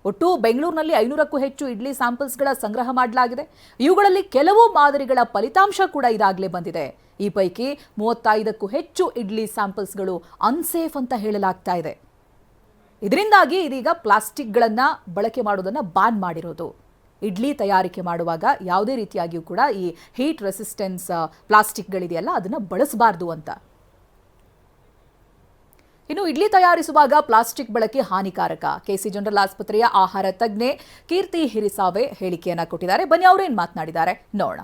ಒಟ್ಟು ಬೆಂಗಳೂರಿನಲ್ಲಿ 500ಕ್ಕೂ ಹೆಚ್ಚು ಇಡ್ಲಿ ಸ್ಯಾಂಪಲ್ಸ್ಗಳ ಸಂಗ್ರಹ ಮಾಡಲಾಗಿದೆ. ಇವುಗಳಲ್ಲಿ ಕೆಲವು ಮಾದರಿಗಳ ಫಲಿತಾಂಶ ಕೂಡ ಇದಾಗಲೇ ಬಂದಿದೆ. ಈ ಪೈಕಿ 35ಕ್ಕೂ ಹೆಚ್ಚು ಇಡ್ಲಿ ಸ್ಯಾಂಪಲ್ಸ್ಗಳು ಅನ್ಸೇಫ್ ಅಂತ ಹೇಳಲಾಗ್ತಾ ಇದೆ. ಇದರಿಂದಾಗಿ ಇದೀಗ ಪ್ಲಾಸ್ಟಿಕ್ಗಳನ್ನು ಬಳಕೆ ಮಾಡೋದನ್ನು ಬ್ಯಾನ್ ಮಾಡಿರೋದು. ಇಡ್ಲಿ ತಯಾರಿಕೆ ಮಾಡುವಾಗ ಯಾವುದೇ ರೀತಿಯಾಗಿಯೂ ಕೂಡ ಈ ಹೀಟ್ ರೆಸಿಸ್ಟೆನ್ಸ್ ಪ್ಲಾಸ್ಟಿಕ್ಗಳಿದೆಯಲ್ಲ ಅದನ್ನು ಬಳಸಬಾರ್ದು ಅಂತ. ಇನ್ನು ಇಡ್ಲಿ ತಯಾರಿಸುವಾಗ ಪ್ಲಾಸ್ಟಿಕ್ ಬಳಕೆ ಹಾನಿಕಾರಕ. ಕೆಸಿ ಜನರಲ್ ಆಸ್ಪತ್ರೆಯ ಆಹಾರ ತಜ್ಞೆ ಕೀರ್ತಿ ಹಿರಿಸಾವೆ ಹೇಳಿಕೆಯನ್ನ ಕೊಟ್ಟಿದ್ದಾರೆ. ಬನ್ನಿ ಅವರೇನು ಮಾತನಾಡಿದ್ದಾರೆ ನೋಡೋಣ.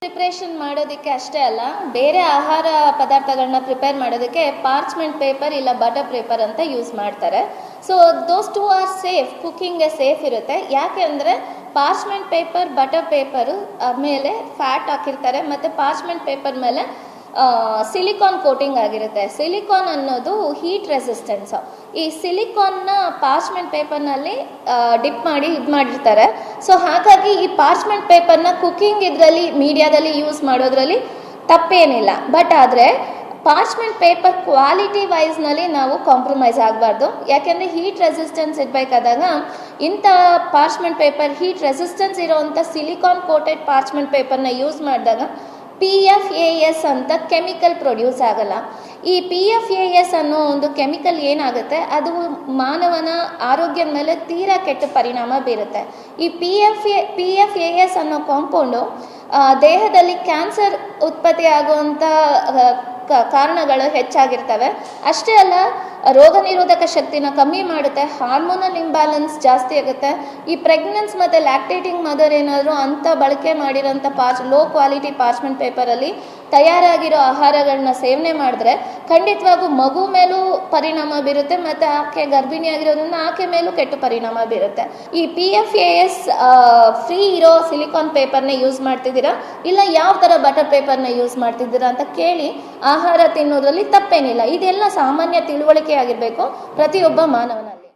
ಪ್ರಿಪರೇಷನ್ ಮಾಡೋದಕ್ಕೆ ಅಷ್ಟೇ ಅಲ್ಲ, ಬೇರೆ ಆಹಾರ ಪದಾರ್ಥಗಳನ್ನ ಪ್ರಿಪೇರ್ ಮಾಡೋದಕ್ಕೆ ಪಾರ್ಚ್ಮೆಂಟ್ ಪೇಪರ್ ಇಲ್ಲ ಬಟರ್ ಪೇಪರ್ ಅಂತ ಯೂಸ್ ಮಾಡ್ತಾರೆ. So those two are safe, ಕುಕ್ಕಿಂಗ್ಗೆ ಸೇಫ್ ಇರುತ್ತೆ. ಯಾಕೆ ಅಂದರೆ ಪಾರ್ಚ್ಮೆಂಟ್ ಪೇಪರ್, ಬಟರ್ ಪೇಪರು ಮೇಲೆ ಫ್ಯಾಟ್ ಹಾಕಿರ್ತಾರೆ ಮತ್ತು ಪಾರ್ಚ್ಮೆಂಟ್ ಪೇಪರ್ ಮೇಲೆ ಸಿಲಿಕಾನ್ ಕೋಟಿಂಗ್ ಆಗಿರುತ್ತೆ. ಸಿಲಿಕಾನ್ ಅನ್ನೋದು ಹೀಟ್ ರೆಸಿಸ್ಟೆನ್ಸ್. ಈ ಸಿಲಿಕಾನ್ನ ಪಾರ್ಚ್ಮೆಂಟ್ ಪೇಪರ್ನಲ್ಲಿ ಡಿಪ್ ಮಾಡಿ ಇದು ಮಾಡಿರ್ತಾರೆ. ಸೊ ಹಾಗಾಗಿ ಈ ಪಾರ್ಚ್ಮೆಂಟ್ ಪೇಪರ್ನ ಕುಕ್ಕಿಂಗ್ ಇದರಲ್ಲಿ ಮೀಡಿಯಾದಲ್ಲಿ ಯೂಸ್ ಮಾಡೋದ್ರಲ್ಲಿ ತಪ್ಪೇನಿಲ್ಲ. ಬಟ್ ಆದರೆ ಪಾರ್ಚ್ಮೆಂಟ್ ಪೇಪರ್ ಕ್ವಾಲಿಟಿ ವೈಸ್ನಲ್ಲಿ ನಾವು ಕಾಂಪ್ರಮೈಸ್ ಆಗಬಾರ್ದು. ಯಾಕೆಂದರೆ ಹೀಟ್ ರೆಸಿಸ್ಟೆನ್ಸ್ ಇರಬೇಕಾದಾಗ ಇಂಥ ಪಾರ್ಚ್ಮೆಂಟ್ ಪೇಪರ್ ಹೀಟ್ ರೆಸಿಸ್ಟೆನ್ಸ್ ಇರೋವಂಥ ಸಿಲಿಕಾನ್ ಕೋಟೆಡ್ ಪಾರ್ಚ್ಮೆಂಟ್ ಪೇಪರ್ನ ಯೂಸ್ ಮಾಡಿದಾಗ PFAS ಅಂತ ಕೆಮಿಕಲ್ ಪ್ರೊಡ್ಯೂಸ್ ಆಗಲ್ಲ. ಈ PFAS ಅನ್ನೋ ಒಂದು ಕೆಮಿಕಲ್ ಏನಾಗುತ್ತೆ, ಅದು ಮಾನವನ ಆರೋಗ್ಯದ ಮೇಲೆ ತೀರಾ ಕೆಟ್ಟ ಪರಿಣಾಮ ಬೀರುತ್ತೆ. ಈ PFAS ಅನ್ನೋ ಕಾಂಪೌಂಡು ದೇಹದಲ್ಲಿ ಕ್ಯಾನ್ಸರ್ ಉತ್ಪತ್ತಿ ಆಗುವಂಥ ಕಾರಣಗಳು ಹೆಚ್ಚಾಗಿರ್ತವೆ. ಅಷ್ಟೇ ಅಲ್ಲ, ರೋಗ ನಿರೋಧಕ ಶಕ್ತಿನ ಕಮ್ಮಿ ಮಾಡುತ್ತೆ, ಹಾರ್ಮೋನಲ್ ಇಂಬ್ಯಾಲೆನ್ಸ್ ಜಾಸ್ತಿ ಆಗುತ್ತೆ. ಈ ಪ್ರೆಗ್ನೆನ್ಸ್ ಮತ್ತು ಲ್ಯಾಕ್ಟೇಟಿಂಗ್ ಮದರ್ ಏನಾದರೂ ಅಂಥ ಬಳಕೆ ಮಾಡಿರೋಂಥ ಲೋ ಕ್ವಾಲಿಟಿ ಪಾರ್ಚ್ಮೆಂಟ್ ಪೇಪರಲ್ಲಿ ತಯಾರಾಗಿರೋ ಆಹಾರಗಳನ್ನ ಸೇವನೆ ಮಾಡಿದ್ರೆ ಖಂಡಿತವಾಗೂ ಮಗು ಮೇಲೂ ಪರಿಣಾಮ ಬೀರುತ್ತೆ ಮತ್ತು ಆಕೆ ಗರ್ಭಿಣಿಯಾಗಿರೋದ್ರಿಂದ ಆಕೆ ಮೇಲೂ ಕೆಟ್ಟ ಪರಿಣಾಮ ಬೀರುತ್ತೆ. ಈ PFAS ಫ್ರೀ ಇರೋ ಸಿಲಿಕಾನ್ ಪೇಪರ್ನ ಯೂಸ್ ಮಾಡ್ತಿದ್ದೀರಾ ಇಲ್ಲ ಯಾವ ಥರ ಬಟರ್ ಪೇಪರ್ನ ಯೂಸ್ ಮಾಡ್ತಿದ್ದೀರಾ ಅಂತ ಕೇಳಿ ಆಹಾರ ತಿನ್ನೋದ್ರಲ್ಲಿ ತಪ್ಪೇನಿಲ್ಲ. ಇದೆಲ್ಲ ಸಾಮಾನ್ಯ ತಿಳುವಳಿಕೆ ಆಗಿರಬೇಕು ಪ್ರತಿಯೊಬ್ಬ ಮಾನವನಲ್ಲಿ.